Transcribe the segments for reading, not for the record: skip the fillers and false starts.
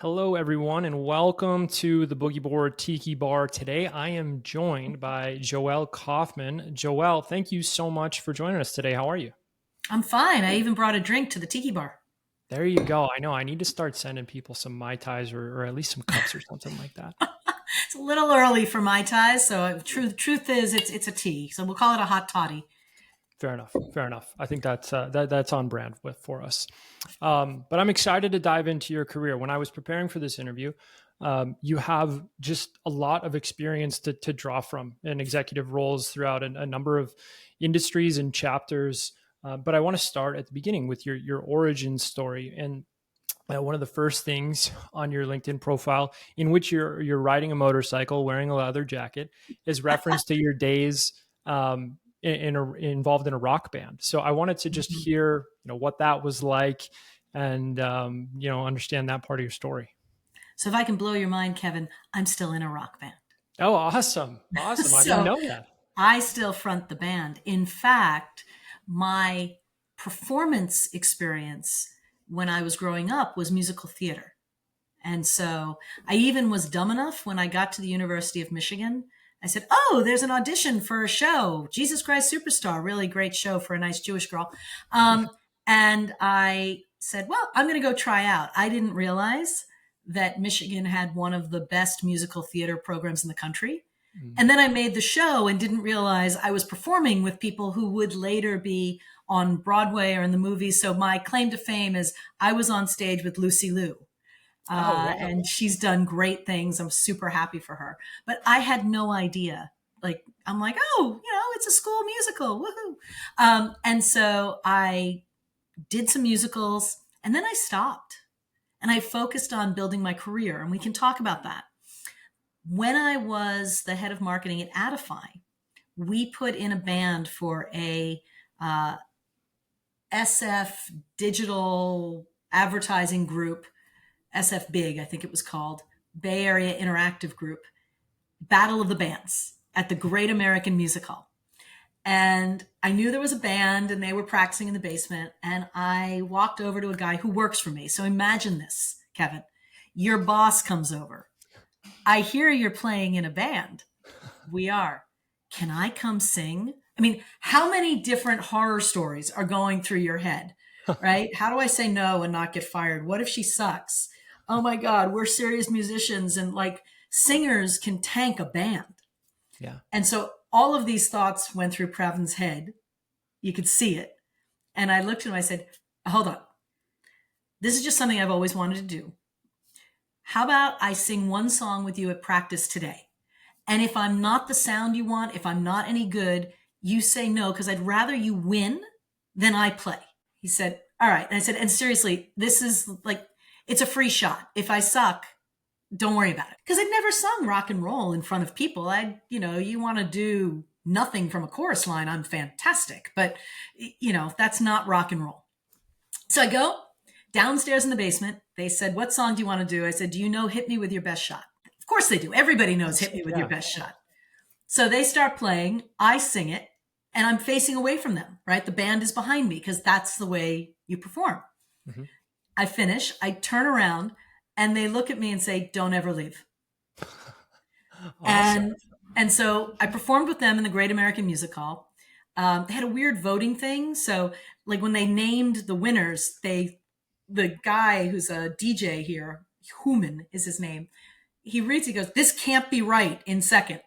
Hello, everyone, and welcome to the Boogie Board Tiki Bar. Today, I am joined by Joelle Kaufman. Joelle, thank you so much for joining us today. How are you? I'm fine. I even brought a drink to the tiki bar. There you go. I know I need to start sending people some Mai Tais or at least some cups or something like that. It's a little early for my ties, so truth is it's a tea. So we'll call it a hot toddy. Fair enough. Fair enough. I think that's on brand for us. But I'm excited to dive into your career. When I was preparing for this interview, you have just a lot of experience to draw from in executive roles throughout a number of industries and chapters. But I want to start at the beginning with your origin story. And one of the first things on your LinkedIn profile, in which you're riding a motorcycle, wearing a leather jacket, is reference to your days involved in a rock band. So I wanted to just hear, what that was like, and understand that part of your story. So if I can blow your mind, Kevin, I'm still in a rock band. Oh, awesome, awesome! I didn't So know that. I still front the band. In fact, my performance experience when I was growing up was musical theater. And so I even was dumb enough when I got to the University of Michigan. I said, "Oh, there's an audition for a show, Jesus Christ Superstar, really great show for a nice Jewish girl." And I said, "Well, I'm going to go try out." I didn't realize that Michigan had one of the best musical theater programs in the country. Mm. And then I made the show and didn't realize I was performing with people who would later be on Broadway or in the movies. So my claim to fame is I was on stage with Lucy Liu. Oh, wow. And she's done great things. I'm super happy for her. But I had no idea. Like, I'm like, oh, it's a school musical. Woohoo. And so I did some musicals and then I stopped and I focused on building my career. And we can talk about that. When I was the head of marketing at Adify, we put in a band for a SF digital advertising group, SF Big, I think it was called, Bay Area Interactive Group, Battle of the Bands at the Great American Music Hall. And I knew there was a band and they were practicing in the basement. And I walked over to a guy who works for me. So imagine this, Kevin. Your boss comes over. I hear you're playing in a band. We are. Can I come sing? I mean, how many different horror stories are going through your head, right? How do I say no and not get fired? What if she sucks? Oh my God, we're serious musicians and like singers can tank a band. Yeah. And so all of these thoughts went through Pravin's head. You could see it. And I looked at him, I said, hold on. This is just something I've always wanted to do. How about I sing one song with you at practice today? And if I'm not the sound you want, if I'm not any good, you say no, because I'd rather you win than I play. He said, all right. And I said, and seriously, this is like, it's a free shot. If I suck, don't worry about it. Because I'd never sung rock and roll in front of people. You want to do nothing from a chorus line, I'm fantastic. But, that's not rock and roll. So I go downstairs in the basement. They said, what song do you want to do? I said, do you know Hit Me With Your Best Shot? Of course they do. Everybody knows Hit Me With Your Yeah. Best Shot. So they start playing. I sing it and I'm facing away from them, right? The band is behind me because that's the way you perform. Mhm. I finish, I turn around and they look at me and say, don't ever leave. Awesome. And so I performed with them in the Great American Music Hall. They had a weird voting thing. So like when they named the winners, the guy who's a DJ here, Human is his name. He reads, he goes, this can't be right in second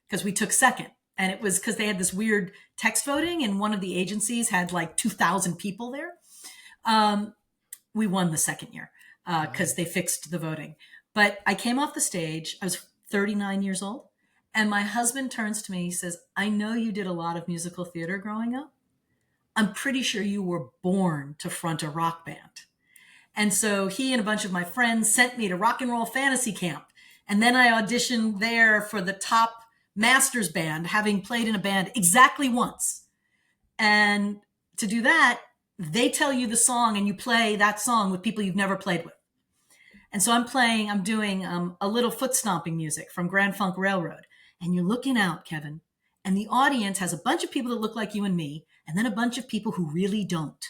because we took second. And it was because they had this weird text voting and one of the agencies had like 2,000 people there. We won the second year because they fixed the voting. But I came off the stage. I was 39 years old. And my husband turns to me. He says, I know you did a lot of musical theater growing up. I'm pretty sure you were born to front a rock band. And so he and a bunch of my friends sent me to rock and roll fantasy camp. And then I auditioned there for the top masters band, having played in a band exactly once. And to do that, they tell you the song and you play that song with people you've never played with. And so I'm doing a little foot stomping music from Grand Funk Railroad. And you're looking out, Kevin, and the audience has a bunch of people that look like you and me, and then a bunch of people who really don't.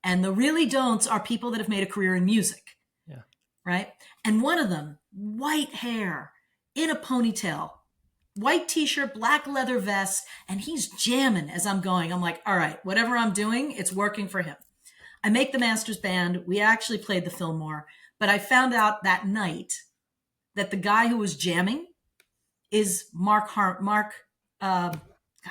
And the really don'ts are people that have made a career in music. Yeah. right? And one of them, white hair, in a ponytail, white t-shirt, black leather vest, and he's jamming as I'm going. I'm like, all right, whatever I'm doing, it's working for him. I make the Masters Band. We actually played the Fillmore, but I found out that night that the guy who was jamming is God,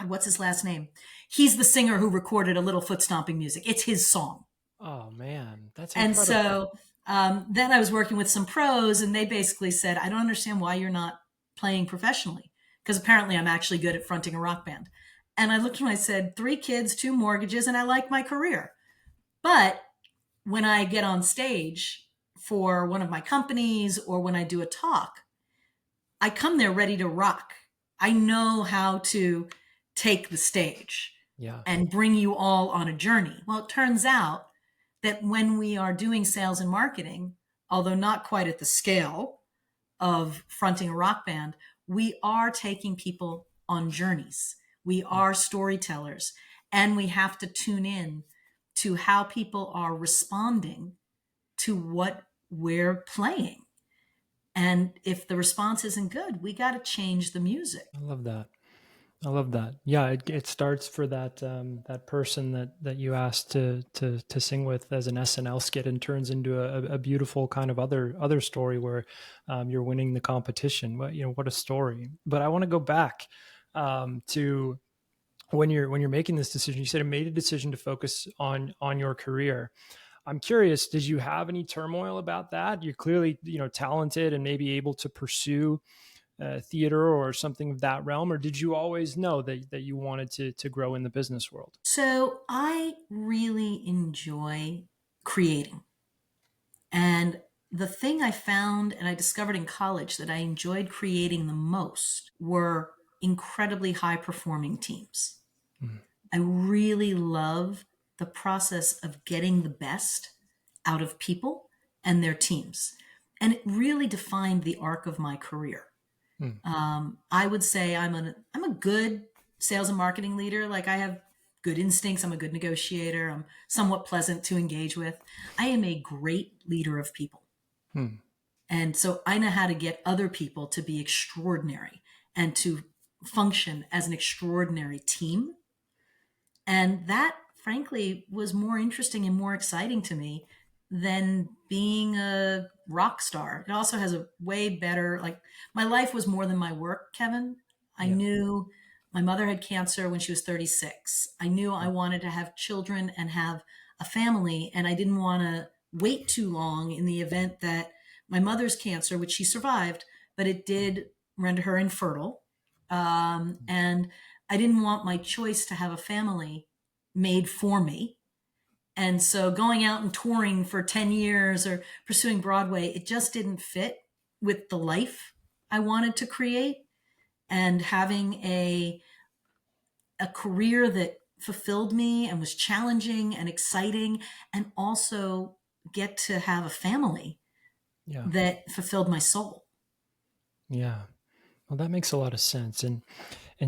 what's his last name? He's the singer who recorded a little foot stomping music. It's his song. Oh man, that's And incredible. so then I was working with some pros, and they basically said, I don't understand why you're not playing professionally. Because apparently I'm actually good at fronting a rock band. And I looked at him and I said, 3 kids, 2 mortgages, and I like my career. But when I get on stage for one of my companies or when I do a talk, I come there ready to rock. I know how to take the stage Yeah. and bring you all on a journey. Well, it turns out that when we are doing sales and marketing, although not quite at the scale of fronting a rock band, we are taking people on journeys. We Mm. are storytellers, and we have to tune in to how people are responding to what we're playing. And if the response isn't good, we got to change the music. I love that. I love that. Yeah, it starts for that person that you asked to sing with as an SNL skit, and turns into a beautiful kind of other story where you're winning the competition. But what a story! But I want to go back to when you're making this decision. You said it made a decision to focus on your career. I'm curious, did you have any turmoil about that? You're clearly talented and maybe able to pursue theater or something of that realm, or did you always know that you wanted to grow in the business world? So I really enjoy creating. And the thing I found and I discovered in college that I enjoyed creating the most were incredibly high performing teams. Mm. I really love the process of getting the best out of people and their teams. And it really defined the arc of my career. Mm. I would say I'm a good sales and marketing leader. Like I have good instincts. I'm a good negotiator. I'm somewhat pleasant to engage with. I am a great leader of people. Mm. And so I know how to get other people to be extraordinary and to function as an extraordinary team. And that, frankly, was more interesting and more exciting to me than being a rock star. It also has a way better, like, my life was more than my work, Kevin. I Yeah. knew my mother had cancer when she was 36. I knew I wanted to have children and have a family, and I didn't want to wait too long in the event that my mother's cancer, which she survived, but it did render her infertile. And I didn't want my choice to have a family made for me. And so going out and touring for 10 years or pursuing Broadway, it just didn't fit with the life I wanted to create. And having a career that fulfilled me and was challenging and exciting, and also get to have a family Yeah. that fulfilled my soul. Yeah. Well, that makes a lot of sense. And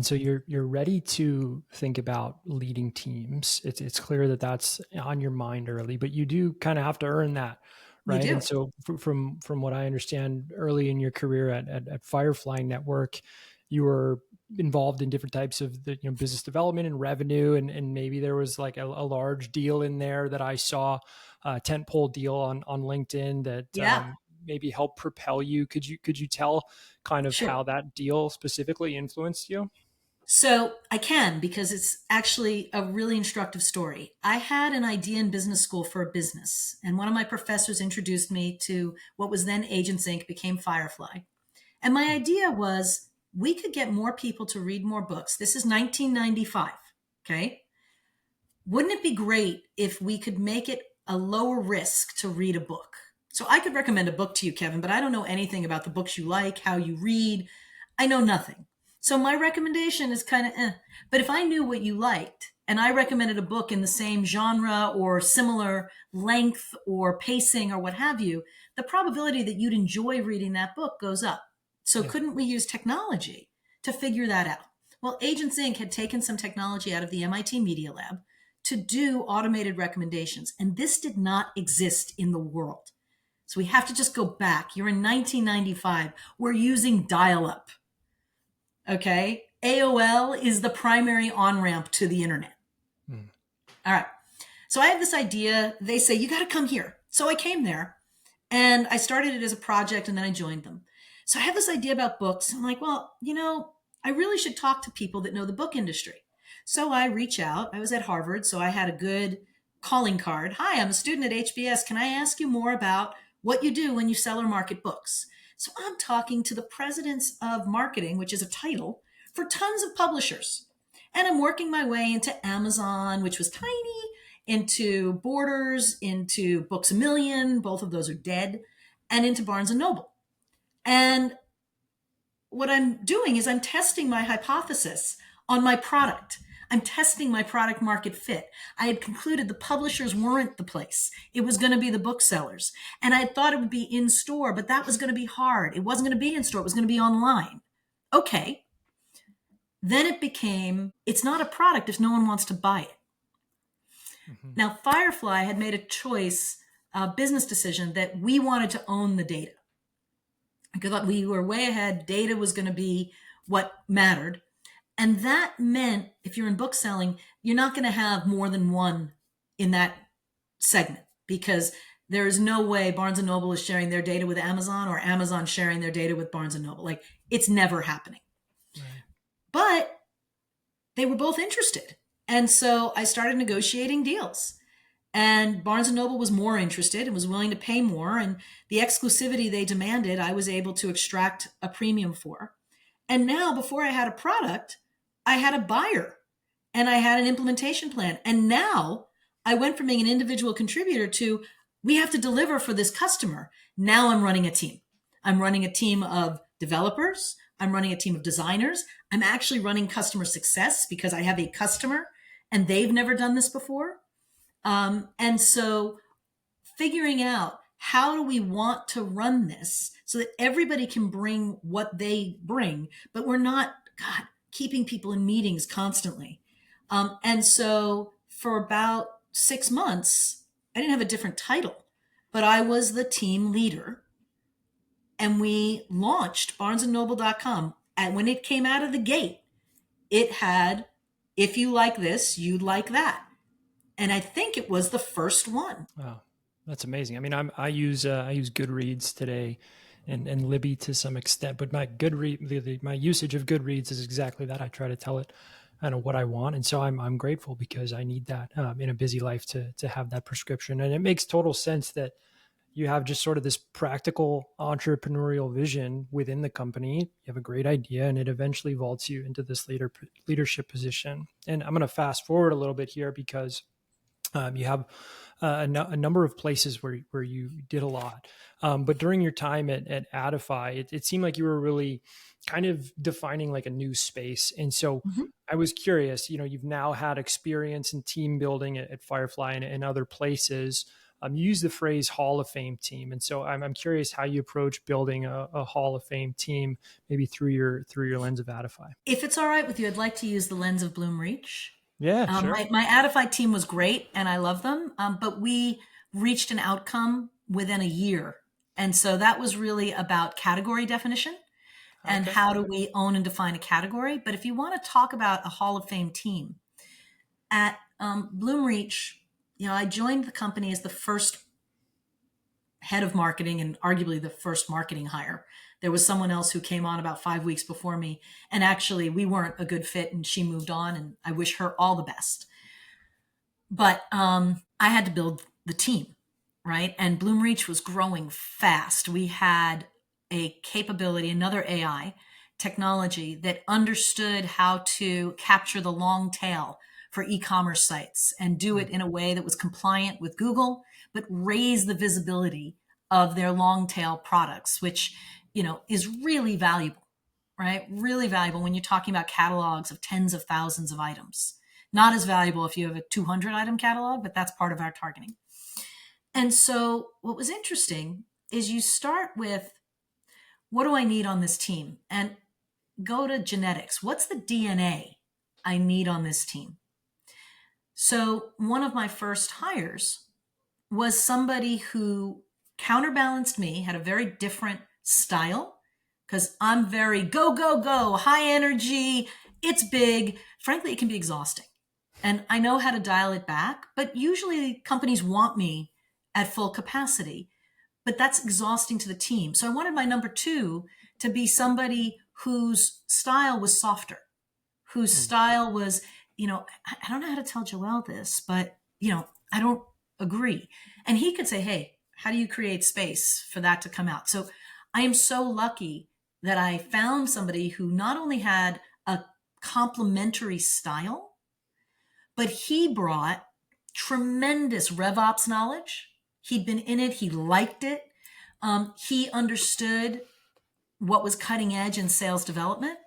so you're ready to think about leading teams. It's clear that that's on your mind early, but you do kind of have to earn that, You right? And do. so from what I understand, early in your career at Firefly Network, you were involved in different types of the business development and revenue, and maybe there was like a large deal in there that I saw, a tentpole deal on LinkedIn that Yeah, maybe helped propel you. Could you tell kind of sure. how that deal specifically influenced you? So I can, because it's actually a really instructive story. I had an idea in business school for a business, and one of my professors introduced me to what was then Agents Inc., became Firefly. And my idea was we could get more people to read more books. This is 1995. Okay. Wouldn't it be great if we could make it a lower risk to read a book? So I could recommend a book to you, Kevin, but I don't know anything about the books you like, how you read. I know nothing. So my recommendation is kind of But if I knew what you liked and I recommended a book in the same genre or similar length or pacing or what have you, the probability that you'd enjoy reading that book goes up. So Yeah. couldn't we use technology to figure that out? Well, Agents Inc. had taken some technology out of the MIT Media Lab to do automated recommendations. And this did not exist in the world. So we have to just go back. You're in 1995. We're using dial up. Okay. AOL is the primary on ramp to the internet. Mm. All right. So I have this idea. They say, you got to come here. So I came there and I started it as a project and then I joined them. So I have this idea about books. I'm like, well, I really should talk to people that know the book industry. So I reach out. I was at Harvard, so I had a good calling card. Hi, I'm a student at HBS. Can I ask you more about what you do when you sell or market books? So I'm talking to the presidents of marketing, which is a title for tons of publishers. And I'm working my way into Amazon, which was tiny, into Borders, into Books A Million, both of those are dead, and into Barnes and Noble. And what I'm doing is I'm testing my hypothesis on my product. I'm testing my product market fit. I had concluded the publishers weren't the place. It was going to be the booksellers. And I thought it would be in store, but that was going to be hard. It wasn't going to be in store. It was going to be online. Okay. Then it became, it's not a product if no one wants to buy it. Mm-hmm. Now, Firefly had made a choice, a business decision that we wanted to own the data. Because we were way ahead. Data was going to be what mattered. And that meant if you're in book selling, you're not going to have more than one in that segment because there is no way Barnes and Noble is sharing their data with Amazon or Amazon sharing their data with Barnes and Noble. Like, it's never happening. Right. But they were both interested. And so I started negotiating deals. And Barnes and Noble was more interested and was willing to pay more. And the exclusivity they demanded, I was able to extract a premium for. And now, before I had a product, I had a buyer and I had an implementation plan. And now I went from being an individual contributor to we have to deliver for this customer. Now I'm running a team. I'm running a team of developers. I'm running a team of designers. I'm actually running customer success because I have a customer and they've never done this before. And so figuring out how do we want to run this so that everybody can bring what they bring, but we're not, God, keeping people in meetings constantly. And so for about 6 months, I didn't have a different title, but I was the team leader. And we launched barnesandnoble.com. And when it came out of the gate, it had, if you like this, you'd like that. And I think it was the first one. Wow, that's amazing. I mean, I use Goodreads today, and Libby to some extent, but my my usage of Goodreads is exactly that. I try to tell it, I know what I want, and so I'm grateful because I need that in a busy life to have that prescription, and it makes total sense that you have just sort of this practical entrepreneurial vision within the company. You have a great idea, and it eventually vaults you into this leadership position. And I'm going to fast forward a little bit here because you have a number of places where you did a lot. But during your time at Adify, it seemed like you were really kind of defining like a new space. And so I was curious, you've now had experience in team building at Firefly and other places. You use the phrase Hall of Fame team. And so I'm curious how you approach building a Hall of Fame team, maybe through your lens of Adify. If it's all right with you, I'd like to use the lens of Bloom Reach. Yeah, sure. My Adify team was great and I love them, but we reached an outcome within a year. And so that was really about category definition and how do we own and define a category. But if you want to talk about a Hall of Fame team, at Bloom Reach, I joined the company as the first head of marketing and arguably the first marketing hire. There was someone else who came on about 5 weeks before me. And actually, we weren't a good fit and she moved on. And I wish her all the best. But I had to build the team, right? And Bloom Reach was growing fast. We had a capability, another AI technology that understood how to capture the long tail for e-commerce sites and do it in a way that was compliant with Google, but raise the visibility of their long tail products, which, is really valuable, right? Really valuable when you're talking about catalogs of tens of thousands of items. Not as valuable if you have a 200 item catalog, but that's part of our targeting. And so what was interesting is you start with, what do I need on this team? And go to genetics. What's the DNA I need on this team? So one of my first hires was somebody who counterbalanced me, had a very different style because I'm very go, go, go, high energy. It's big. Frankly, it can be exhausting. And I know how to dial it back, but usually companies want me at full capacity, but that's exhausting to the team. So I wanted my number two to be somebody whose style was softer, whose Mm. style was, I don't know how to tell Joelle this, but, I don't agree. And he could say, hey, how do you create space for that to come out? So I am so lucky that I found somebody who not only had a complementary style, but he brought tremendous RevOps knowledge. He'd been in it. He liked it. He understood what was cutting edge in sales development.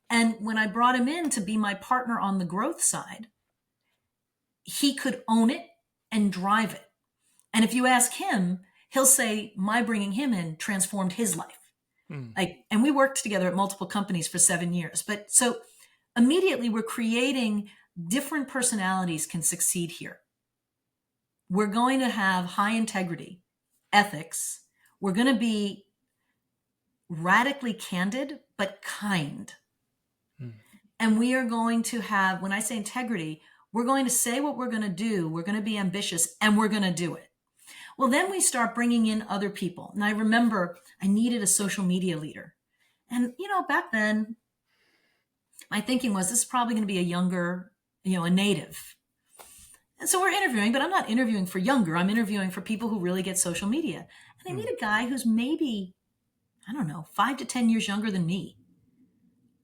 And when I brought him in to be my partner on the growth side, he could own it and drive it. And if you ask him, he'll say my bringing him in transformed his life. Mm. And we worked together at multiple companies for 7 years. But so immediately we're creating different personalities can succeed here. We're going to have high integrity, ethics. We're going to be radically candid, but kind. Mm. And we are going to have, when I say integrity, we're going to say what we're going to do. We're going to be ambitious and we're going to do it. Well, then we start bringing in other people. And I remember I needed a social media leader. And, back then, my thinking was this is probably going to be a younger, a native. And so we're interviewing, but I'm not interviewing for younger. I'm interviewing for people who really get social media. And I Mm. meet a guy who's maybe, I don't know, 5 to 10 years younger than me.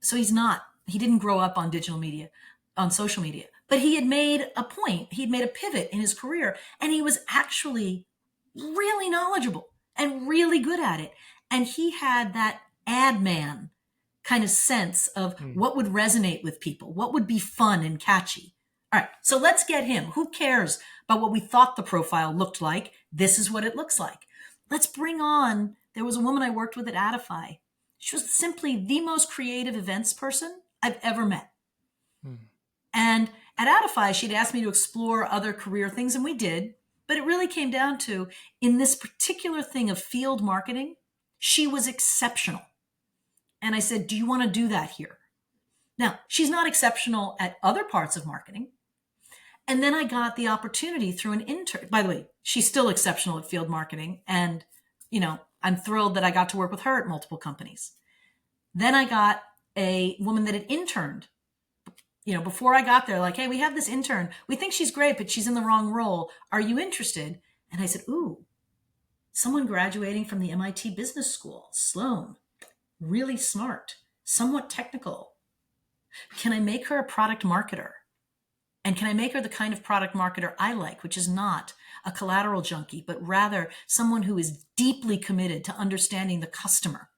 So he didn't grow up on digital media, on social media, but he had made a point. He'd made a pivot in his career and he was actually really knowledgeable and really good at it. And he had that ad man kind of sense of Mm. what would resonate with people, what would be fun and catchy. All right, so let's get him. Who cares about what we thought the profile looked like? This is what it looks like. Let's bring on, there was a woman I worked with at Adify. She was simply the most creative events person I've ever met. Mm. And at Adify, she'd asked me to explore other career things, and we did. But it really came down to, in this particular thing of field marketing, she was exceptional. And I said, do you want to do that here? Now, she's not exceptional at other parts of marketing. And then I got the opportunity through an intern. By the way, she's still exceptional at field marketing. And, I'm thrilled that I got to work with her at multiple companies. Then I got a woman that had interned. Before I got there, like, hey, we have this intern. We think she's great, but she's in the wrong role. Are you interested? And I said, ooh, someone graduating from the MIT Business School, Sloan, really smart, somewhat technical. Can I make her a product marketer? And can I make her the kind of product marketer I like, which is not a collateral junkie, but rather someone who is deeply committed to understanding the customer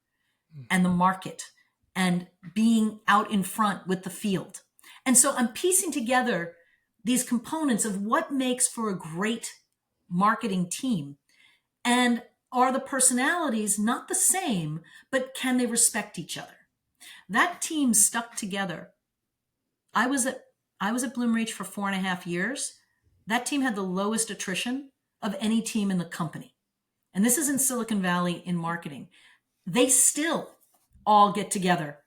and the market and being out in front with the field. And so I'm piecing together these components of what makes for a great marketing team. And are the personalities not the same, but can they respect each other? That team stuck together. I was at Bloomreach for 4.5 years. That team had the lowest attrition of any team in the company. And this is in Silicon Valley in marketing. They still all get together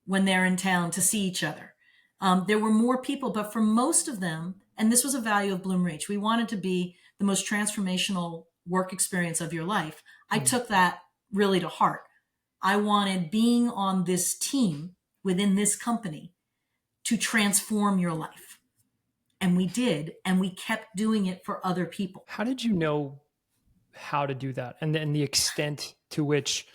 when they're in town to see each other. There were more people, but for most of them, and this was a value of Bloomreach, we wanted to be the most transformational work experience of your life. I took that really to heart. I wanted being on this team within this company to transform your life. And we did, and we kept doing it for other people. How did you know how to do that, and then the extent to which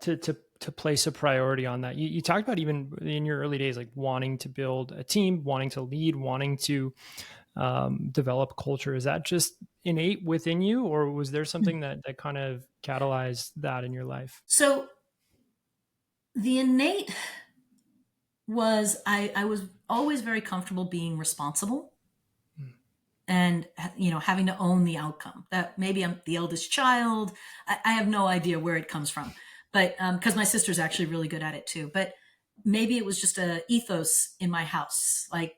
to place a priority on that? You talked about even in your early days, like wanting to build a team, wanting to lead, wanting to develop culture. Is that just innate within you, or was there something that kind of catalyzed that in your life? So the innate was I was always very comfortable being responsible and having to own the outcome. That maybe I'm the eldest child. I have no idea where it comes from, but because my sister's actually really good at it too. But maybe it was just a ethos in my house, like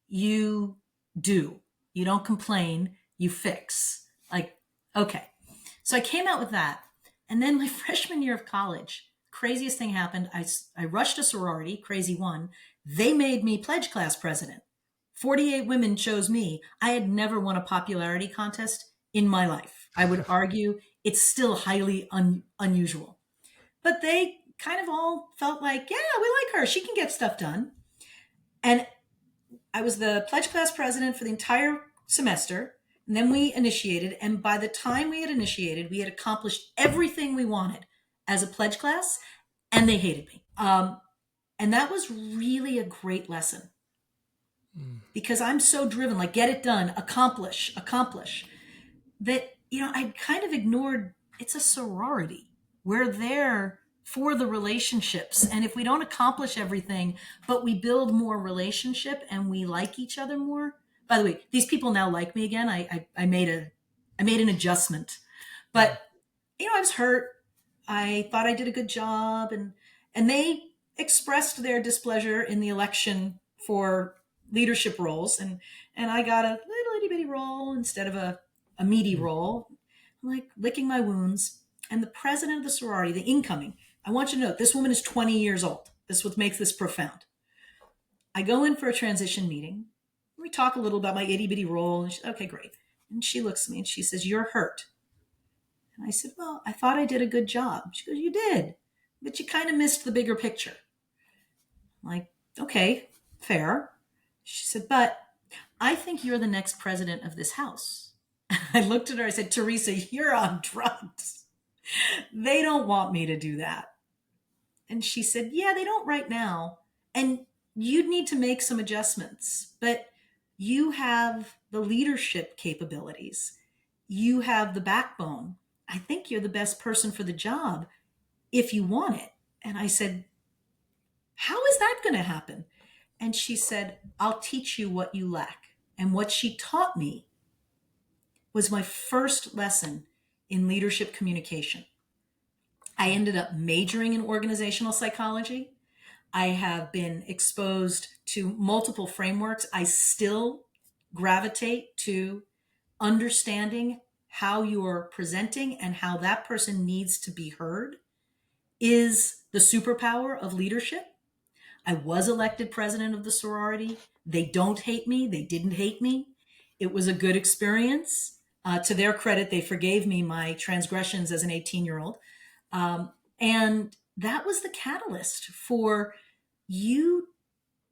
you do, you don't complain, you fix. Like, okay. So I came out with that. And then my freshman year of college, craziest thing happened. I rushed a sorority, crazy one. They made me pledge class president. 48 women chose me. I had never won a popularity contest in my life. I would argue it's still highly unusual. But they kind of all felt like, yeah, we like her. She can get stuff done. And I was the pledge class president for the entire semester. And then we initiated. And by the time we had initiated, we had accomplished everything we wanted as a pledge class. And they hated me. And that was really a great lesson because I'm so driven, like get it done, accomplish, that, I kind of ignored it's a sorority. We're there for the relationships. And if we don't accomplish everything, but we build more relationship and we like each other more. By the way, these people now like me again. I made an adjustment. But I was hurt. I thought I did a good job, and they expressed their displeasure in the election for leadership roles, and I got a little itty bitty role instead of a meaty role. I'm like licking my wounds. And the president of the sorority, the incoming, I want you to know this woman is 20 years old. This is what makes this profound. I go in for a transition meeting. We talk a little about my itty bitty role. And okay, great. And she looks at me and she says, "You're hurt." And I said, "Well, I thought I did a good job." She goes, "You did, but you kind of missed the bigger picture." I'm like, okay, fair. She said, "But I think you're the next president of this house." I looked at her, I said, "Teresa, you're on drugs. They don't want me to do that." And she said, "Yeah, they don't right now. And you'd need to make some adjustments, but you have the leadership capabilities. You have the backbone. I think you're the best person for the job if you want it." And I said, "How is that going to happen?" And she said, "I'll teach you what you lack." And what she taught me was my first lesson in leadership communication. I ended up majoring in organizational psychology. I have been exposed to multiple frameworks. I still gravitate to understanding how you're presenting and how that person needs to be heard is the superpower of leadership. I was elected president of the sorority. They don't hate me. They didn't hate me. It was a good experience. To their credit, they forgave me my transgressions as an 18-year-old. And that was the catalyst for you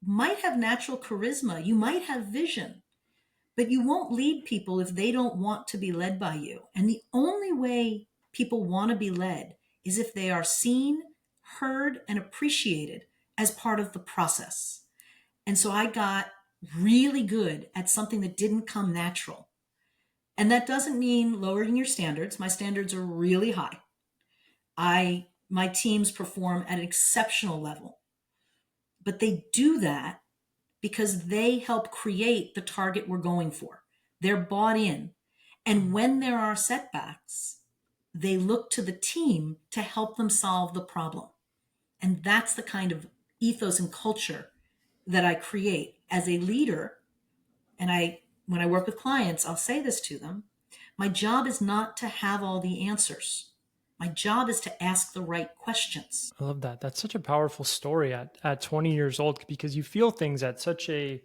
might have natural charisma. You might have vision, but you won't lead people if they don't want to be led by you. And the only way people want to be led is if they are seen, heard, and appreciated as part of the process. And so I got really good at something that didn't come natural. And that doesn't mean lowering your standards. My standards are really high. My teams perform at an exceptional level. But they do that because they help create the target we're going for. They're bought in. And when there are setbacks, they look to the team to help them solve the problem. And that's the kind of ethos and culture that I create as a leader. And when I work with clients, I'll say this to them. My job is not to have all the answers. My job is to ask the right questions. I love that. That's such a powerful story at 20 years old because you feel things at such a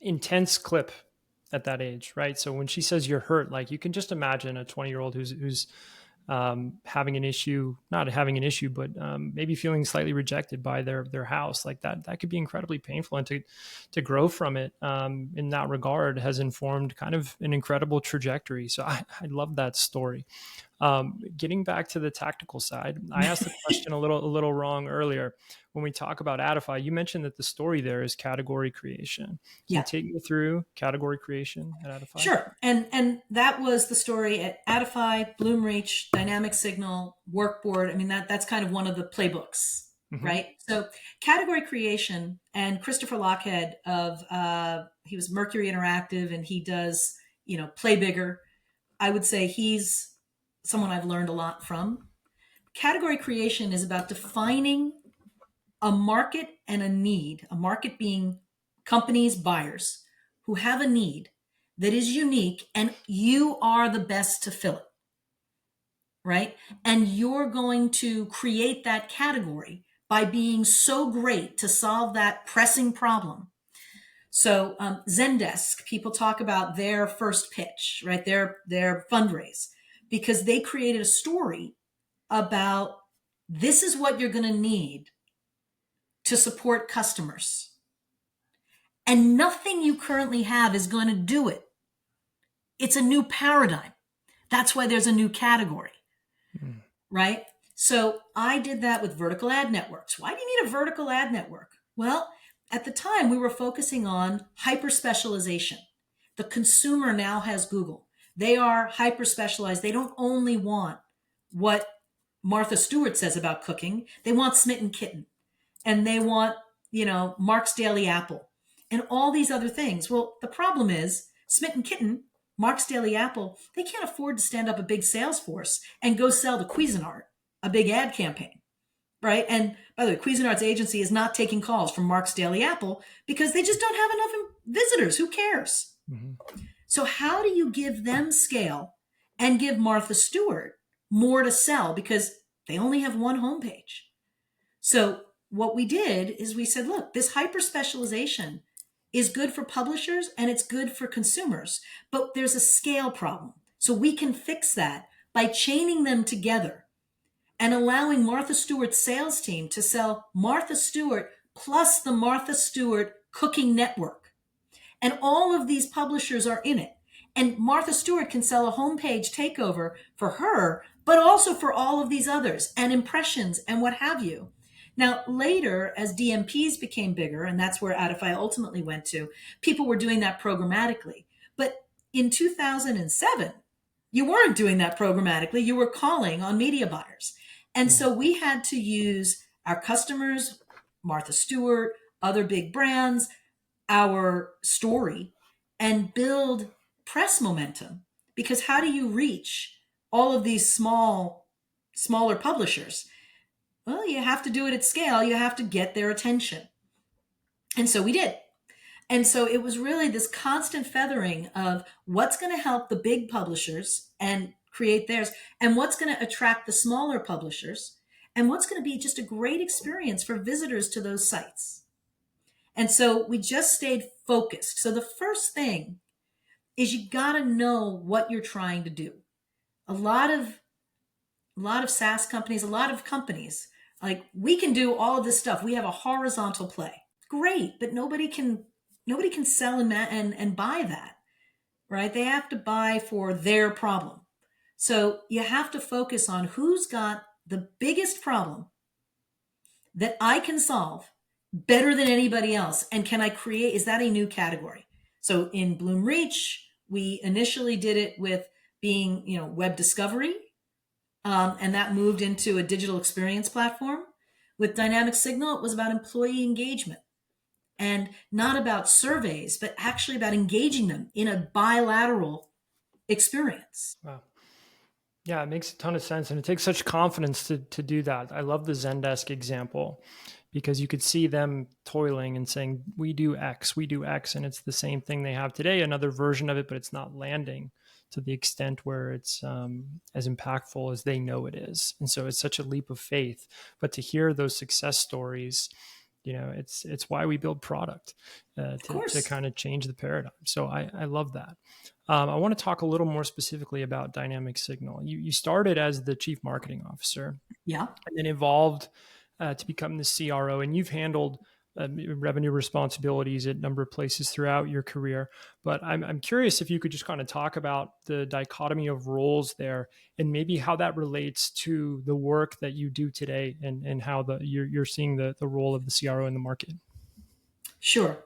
intense clip at that age, right? So when she says you're hurt, like you can just imagine a 20-year-old who's having an issue, not having an issue, but maybe feeling slightly rejected by their house, like that could be incredibly painful, and to grow from it in that regard has informed kind of an incredible trajectory. So I love that story. Getting back to the tactical side, I asked the question a little wrong earlier. When we talk about Adify, you mentioned that the story there is category creation. Can you take me through category creation at Adify? Sure. And that was the story at Adify, Bloomreach, Dynamic Signal, Workboard. I mean, that's kind of one of the playbooks, right? So category creation, and Christopher Lochhead he was Mercury Interactive, and he does, Play Bigger. I would say he's someone I've learned a lot from. Category creation is about defining a market and a need, a market being companies, buyers who have a need that is unique and you are the best to fill it. right? And you're going to create that category by being so great to solve that pressing problem. So Zendesk, people talk about their first pitch, right? Their fundraise, because they created a story about this is what you're going to need to support customers. And nothing you currently have is going to do it. It's a new paradigm. That's why there's a new category, right? So I did that with vertical ad networks. Why do you need a vertical ad network? Well, at the time we were focusing on hyper specialization. The consumer now has Google. They are hyper specialized. They don't only want what Martha Stewart says about cooking. They want Smitten Kitten, and they want, Mark's Daily Apple and all these other things. Well, the problem is Smitten Kitten, Mark's Daily Apple, they can't afford to stand up a big sales force and go sell to Cuisinart a big ad campaign, right? And by the way, Cuisinart's agency is not taking calls from Mark's Daily Apple because they just don't have enough visitors. Who cares? Mm-hmm. So how do you give them scale and give Martha Stewart more to sell because they only have one homepage? So what we did is we said, look, this hyper specialization is good for publishers and it's good for consumers, but there's a scale problem. So we can fix that by chaining them together and allowing Martha Stewart's sales team to sell Martha Stewart plus the Martha Stewart Cooking Network. And all of these publishers are in it. And Martha Stewart can sell a homepage takeover for her, but also for all of these others and impressions and what have you. Now, later, as DMPs became bigger, and that's where Adify ultimately went to, people were doing that programmatically. But in 2007, you weren't doing that programmatically. You were calling on media buyers. And so we had to use our customers, Martha Stewart, other big brands, our story, and build press momentum. Because how do you reach all of these smaller publishers? Well, you have to do it at scale. You have to get their attention. And so we did. And so it was really this constant feathering of what's going to help the big publishers and create theirs, and what's going to attract the smaller publishers, and what's going to be just a great experience for visitors to those sites. And so we just stayed focused. So the first thing is you got to know what you're trying to do. A lot of SaaS companies, a lot of companies, like, we can do all of this stuff. We have a horizontal play. Great, but nobody can sell and buy that, right? They have to buy for their problem. So you have to focus on who's got the biggest problem that I can solve better than anybody else. And can I create, is that a new category? So in Bloom Reach, we initially did it with being, web discovery. And that moved into a digital experience platform. With Dynamic Signal, it was about employee engagement and not about surveys, but actually about engaging them in a bilateral experience. Wow. Yeah, it makes a ton of sense. And it takes such confidence to do that. I love the Zendesk example because you could see them toiling and saying, we do X. And it's the same thing they have today, another version of it, but it's not landing to the extent where it's as impactful as they know it is. And so it's such a leap of faith. But to hear those success stories, it's why we build product to kind of change the paradigm. So I love that. I want to talk a little more specifically about Dynamic Signal. You started as the chief marketing officer, yeah, and then evolved to become the CRO, and you've handled revenue responsibilities at a number of places throughout your career. But I'm curious if you could just kind of talk about the dichotomy of roles there, and maybe how that relates to the work that you do today, and how you're seeing the role of the CRO in the market. Sure.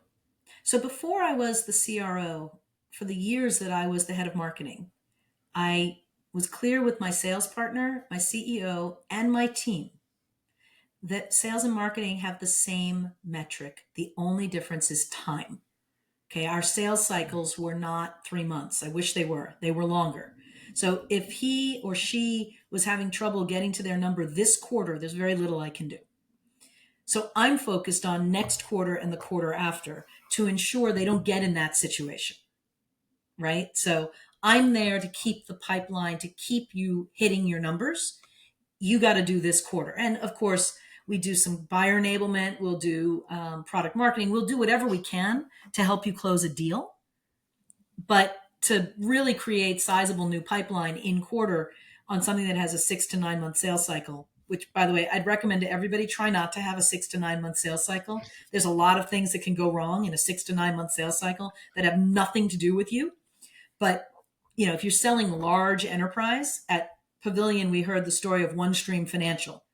So before I was the CRO, for the years that I was the head of marketing, I was clear with my sales partner, my CEO, and my team that sales and marketing have the same metric. The only difference is time. Okay, our sales cycles were not 3 months. I wish they were. They were longer. So if he or she was having trouble getting to their number this quarter, there's very little I can do. So I'm focused on next quarter and the quarter after to ensure they don't get in that situation, right? So I'm there to keep the pipeline, to keep you hitting your numbers. You got to do this quarter. And of course, we do some buyer enablement. We'll do product marketing. We'll do whatever we can to help you close a deal. But to really create sizable new pipeline in quarter on something that has a 6 to 9 month sales cycle, which, by the way, I'd recommend to everybody, try not to have a 6 to 9 month sales cycle. There's a lot of things that can go wrong in a 6 to 9 month sales cycle that have nothing to do with you. But, you know, if you're selling large enterprise, at Pavilion, we heard the story of OneStream Financial,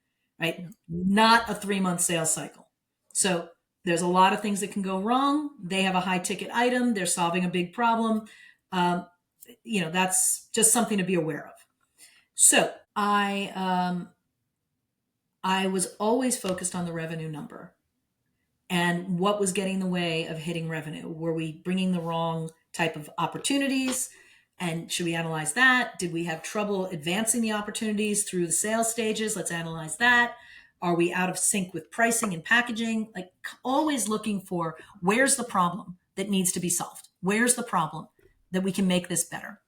right? Not a 3 month sales cycle. So there's a lot of things that can go wrong. They have a high ticket item. They're solving a big problem. You know, that's just something to be aware of. So I was always focused on the revenue number and what was getting in the way of hitting revenue. Were we bringing the wrong type of opportunities? And should we analyze that? Did we have trouble advancing the opportunities through the sales stages? Let's analyze that. Are we out of sync with pricing and packaging? Like, always looking for, where's the problem that needs to be solved? Where's the problem that we can make this better?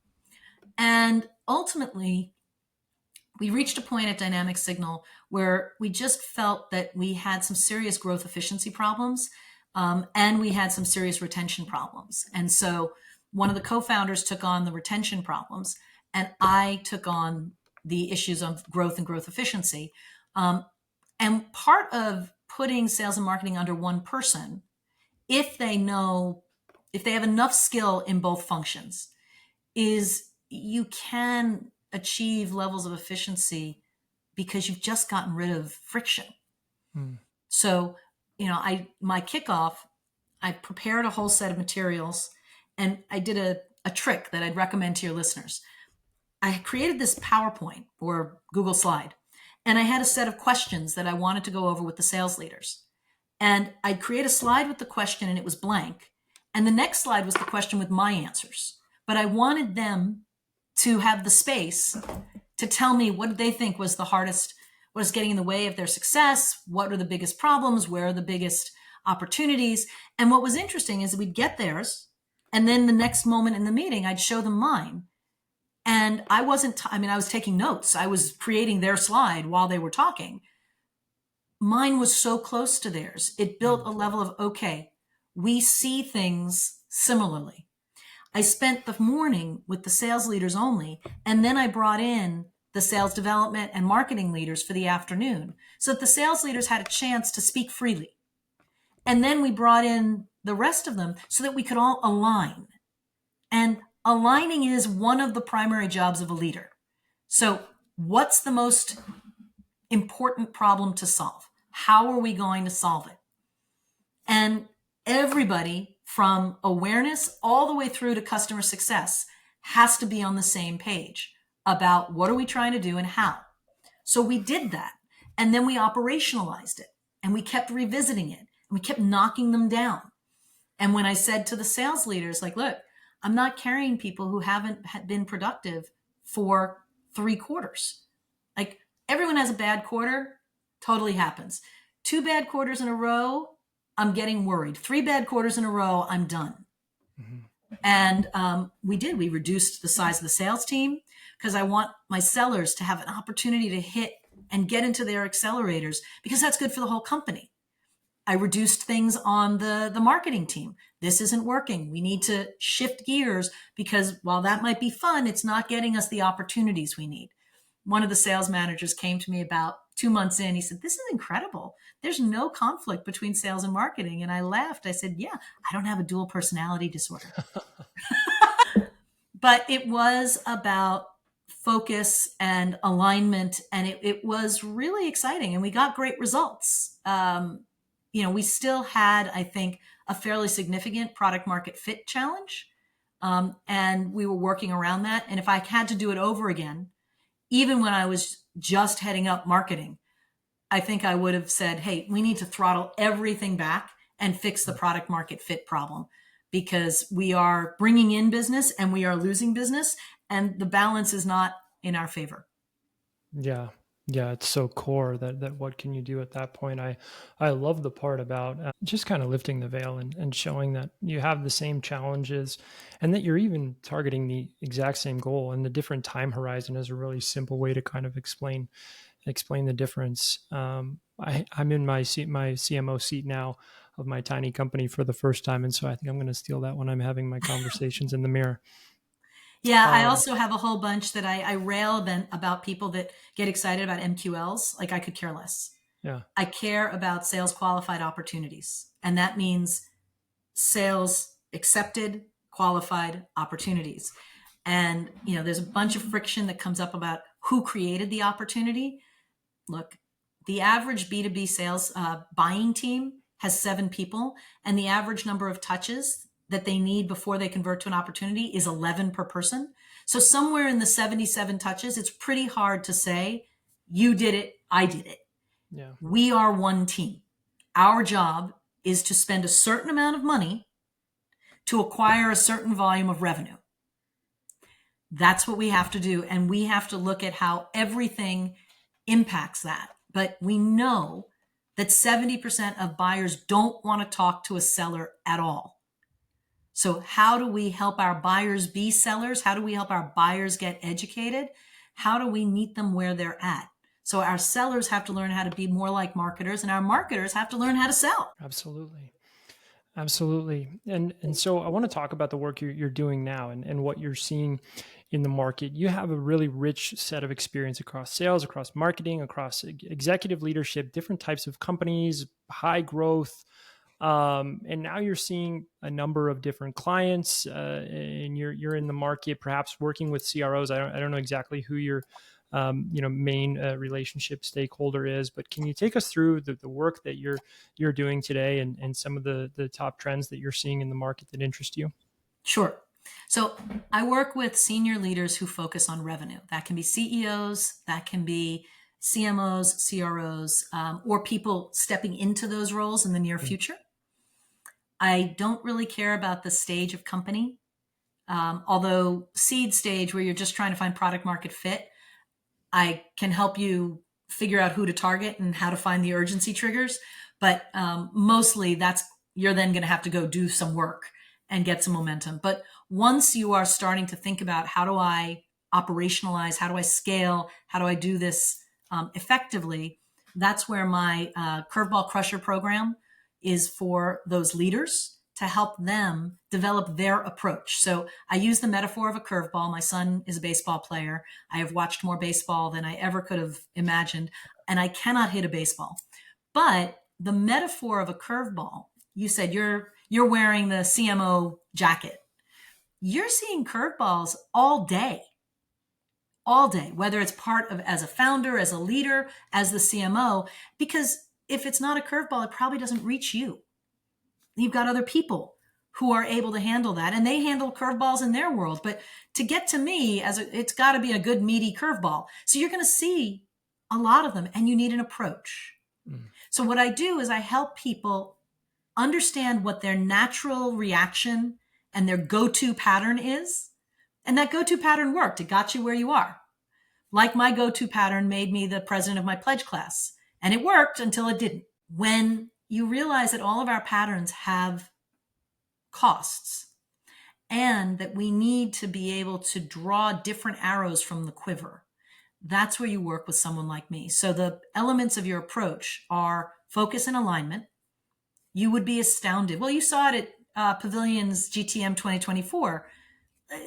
And ultimately, we reached a point at Dynamic Signal where we just felt that we had some serious growth efficiency problems, and we had some serious retention problems. And so one of the co-founders took on the retention problems, and I took on the issues of growth and growth efficiency. And part of putting sales and marketing under one person, if they have enough skill in both functions, is you can achieve levels of efficiency because you've just gotten rid of friction. So, you know, my kickoff, I prepared a whole set of materials, and I did a trick that I'd recommend to your listeners. I created this PowerPoint or Google slide, and I had a set of questions that I wanted to go over with the sales leaders. And I'd create a slide with the question and it was blank. And the next slide was the question with my answers. But I wanted them to have the space to tell me what they think was the hardest, what is getting in the way of their success, what are the biggest problems, where are the biggest opportunities. And what was interesting is that we'd get theirs, and then the next moment in the meeting, I'd show them mine. And I was taking notes. I was creating their slide while they were talking. Mine was so close to theirs. It built a level of, okay, we see things similarly. I spent the morning with the sales leaders only, and then I brought in the sales development and marketing leaders for the afternoon so that the sales leaders had a chance to speak freely. And then we brought in the rest of them so that we could all align. And aligning is one of the primary jobs of a leader. So what's the most important problem to solve? How are we going to solve it? And everybody, from awareness all the way through to customer success, has to be on the same page about what are we trying to do and how. So we did that. And then we operationalized it, and we kept revisiting it, and we kept knocking them down. And when I said to the sales leaders, like, look, I'm not carrying people who haven't been productive for 3 quarters. Like, everyone has a bad quarter, totally happens. 2 bad quarters in a row, I'm getting worried. 3 bad quarters in a row, I'm done. And we reduced the size of the sales team because I want my sellers to have an opportunity to hit and get into their accelerators, because that's good for the whole company. I reduced things on the marketing team. This isn't working. We need to shift gears, because while that might be fun, it's not getting us the opportunities we need. One of the sales managers came to me about 2 months in. He said, this is incredible. There's no conflict between sales and marketing. And I laughed. I said, yeah, I don't have a dual personality disorder. But it was about focus and alignment. And it was really exciting. And we got great results. We still had, I think, a fairly significant product market fit challenge. And we were working around that. And if I had to do it over again, even when I was just heading up marketing, I think I would have said, hey, we need to throttle everything back and fix the product market fit problem, because we are bringing in business and we are losing business, and the balance is not in our favor. Yeah. Yeah, it's so core that what can you do at that point? I love the part about just kind of lifting the veil and showing that you have the same challenges and that you're even targeting the exact same goal, and the different time horizon is a really simple way to kind of explain the difference. I'm in my CMO seat now of my tiny company for the first time, and so I think I'm going to steal that when I'm having my conversations in the mirror. Yeah, I Um, also have a whole bunch that I rail about people that get excited about MQLs. Like I could care less. yeah, I care about sales qualified opportunities. And that means sales accepted, qualified opportunities. And, there's a bunch of friction that comes up about who created the opportunity. Look, the average B2B sales buying team has 7 people, and the average number of touches that they need before they convert to an opportunity is 11 per person. So somewhere in the 77 touches, it's pretty hard to say, you did it, I did it. yeah, We are one team. Our job is to spend a certain amount of money to acquire a certain volume of revenue. That's what we have to do. And we have to look at how everything impacts that. But we know that 70% of buyers don't want to talk to a seller at all. So, how do we help our buyers be sellers? How do we help our buyers get educated? How do we meet them where they're at? So, our sellers have to learn how to be more like marketers, and our marketers have to learn how to sell. absolutely. Absolutely. And so I want to talk about the work you're doing now and what you're seeing in the market. You have a really rich set of experience across sales, across marketing, across executive leadership, different types of companies, high growth. And now you're seeing a number of different clients, and you're in the market, perhaps working with CROs. I don't know exactly who your main relationship stakeholder is, but can you take us through the work that you're doing today and some of the top trends that you're seeing in the market that interest you? Sure. So I work with senior leaders who focus on revenue. That can be CEOs, that can be CMOs, CROs, or people stepping into those roles in the near Mm. future. I don't really care about the stage of company, although seed stage, where you're just trying to find product market fit, I can help you figure out who to target and how to find the urgency triggers. But mostly that's you're then going to have to go do some work and get some momentum. But once you are starting to think about how do I operationalize, how do I scale, how do I do this effectively, that's where my Curveball Crusher program is for those leaders to help them develop their approach. So I use the metaphor of a curveball. My son is a baseball player. I have watched more baseball than I ever could have imagined, and I cannot hit a baseball. But the metaphor of a curveball, you said you're wearing the CMO jacket. You're seeing curveballs all day, whether it's part of as a founder, as a leader, as the CMO, because if it's not a curveball, it probably doesn't reach you. You've got other people who are able to handle that, and they handle curveballs in their world. But to get to me, it's got to be a good meaty curveball. So you're going to see a lot of them, and you need an approach. Mm. So what I do is I help people understand what their natural reaction and their go-to pattern is. And that go-to pattern worked. It got you where you are. Like my go-to pattern made me the president of my pledge class. And it worked until it didn't. When you realize that all of our patterns have costs and that we need to be able to draw different arrows from the quiver, that's where you work with someone like me. So the elements of your approach are focus and alignment. You would be astounded. Well, you saw it at Pavilion's GTM 2024.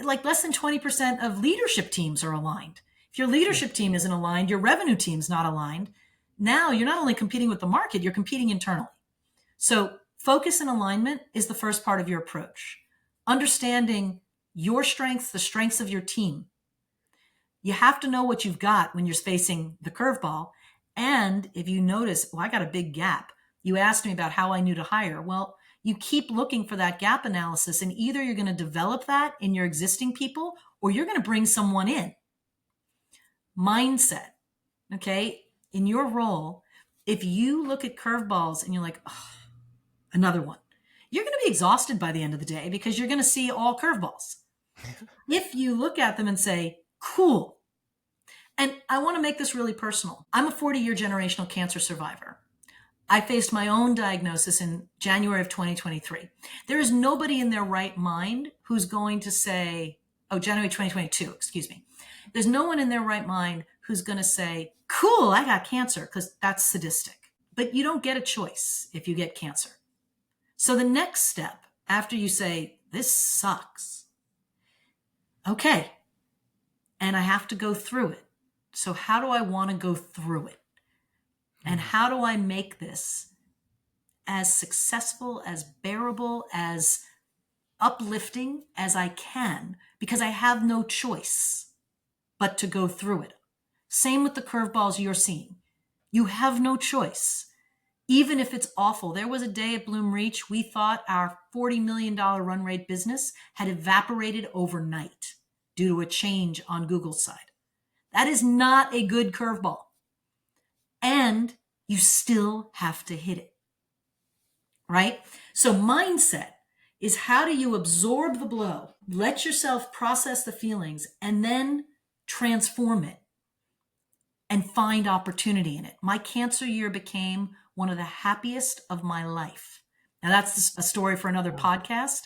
Like less than 20% of leadership teams are aligned. If your Yeah. leadership team isn't aligned, your revenue team's not aligned. Now you're not only competing with the market, you're competing internally. So focus and alignment is the first part of your approach. Understanding your strengths, the strengths of your team. You have to know what you've got when you're facing the curveball. And if you notice, well, I got a big gap. You asked me about how I knew to hire. Well, you keep looking for that gap analysis, and either you're going to develop that in your existing people or you're going to bring someone in. Mindset, okay? In your role, if you look at curveballs and you're like, oh, another one, you're going to be exhausted by the end of the day because you're going to see all curveballs. If you look at them and say, cool, And I want to make this really personal. I'm a 40-year generational cancer survivor. I faced my own diagnosis in January of 2023. There is nobody in their right mind who's going to say, oh, January 2022, excuse me. There's no one in their right mind who's going to say, cool, I got cancer, because that's sadistic. But you don't get a choice if you get cancer. So the next step after you say, this sucks, okay, and I have to go through it. So how do I want to go through it? And how do I make this as successful, as bearable, as uplifting as I can? Because I have no choice but to go through it. Same with the curveballs you're seeing. You have no choice. Even if it's awful. There was a day at Bloom Reach, we thought our $40 million run rate business had evaporated overnight due to a change on Google's side. That is not a good curveball. And you still have to hit it, right? So mindset is, how do you absorb the blow, let yourself process the feelings, and then transform it and find opportunity in it. My cancer year became one of the happiest of my life. Now that's a story for another podcast.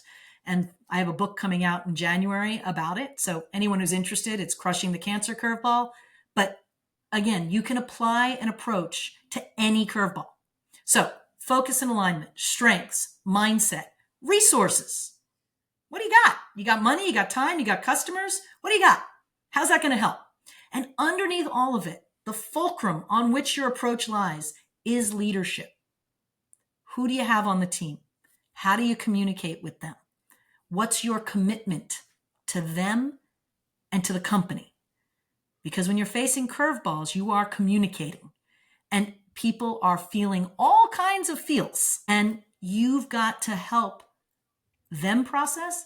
And I have a book coming out in January about it. So anyone who's interested, it's Crushing the Cancer Curveball. But again, you can apply an approach to any curveball. So focus and alignment, strengths, mindset, resources. What do you got? You got money, you got time, you got customers. What do you got? How's that going to help? And underneath all of it, the fulcrum on which your approach lies is leadership. Who do you have on the team? How do you communicate with them? What's your commitment to them and to the company? Because when you're facing curveballs, you are communicating, and people are feeling all kinds of feels, and you've got to help them process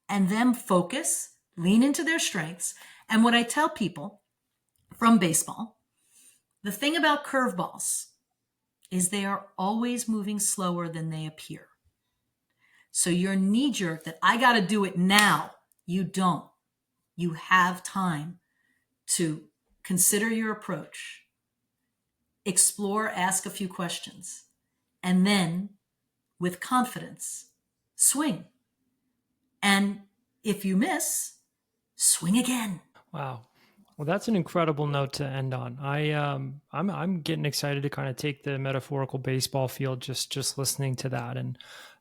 and them focus, lean into their strengths. And what I tell people from baseball, the thing about curveballs is they are always moving slower than they appear. So your knee jerk that I got to do it now, you don't. You have time to consider your approach, explore, ask a few questions, and then with confidence, swing. And if you miss, swing again. Wow. Well, that's an incredible note to end on. I'm getting excited to kind of take the metaphorical baseball field just listening to that. And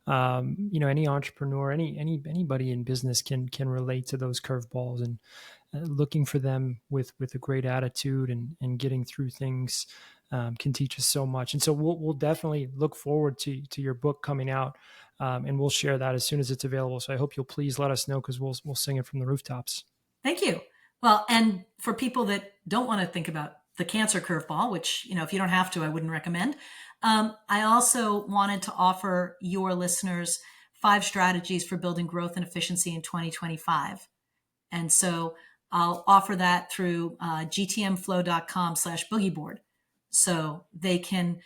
any entrepreneur, anybody in business can relate to those curveballs, and looking for them with a great attitude and getting through things can teach us so much. And so we'll definitely look forward to your book coming out, and we'll share that as soon as it's available. So I hope you'll please let us know, because we'll sing it from the rooftops. Thank you. Well, and for people that don't want to think about the cancer curveball, which, if you don't have to, I wouldn't recommend. I also wanted to offer your listeners 5 strategies for building growth and efficiency in 2025. And so I'll offer that through gtmflow.com/boogieboard. So they can,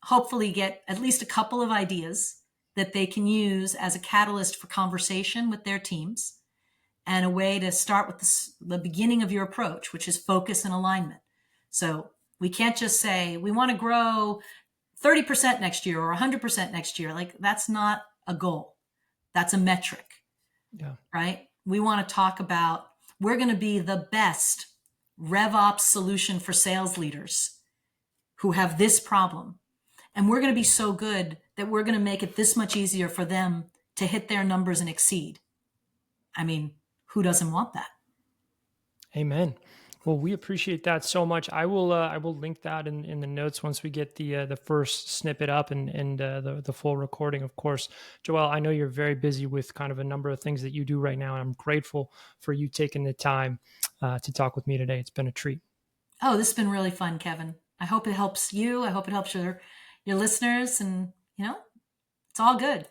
hopefully get at least a couple of ideas that they can use as a catalyst for conversation with their teams, and a way to start with the beginning of your approach, which is focus and alignment. So we can't just say, we want to grow 30% next year or 100% next year. Like, that's not a goal. That's a metric, right? We want to talk about, we're going to be the best RevOps solution for sales leaders who have this problem. And we're going to be so good that we're going to make it this much easier for them to hit their numbers and exceed. I mean, who doesn't want that? Amen. Well, we appreciate that so much. I will link that in the notes once we get the first snippet up and the full recording, of course. Joelle, I know you're very busy with kind of a number of things that you do right now, and I'm grateful for you taking the time to talk with me today. It's been a treat. Oh, this has been really fun, Kevin. I hope it helps you. I hope it helps your listeners, and it's all good.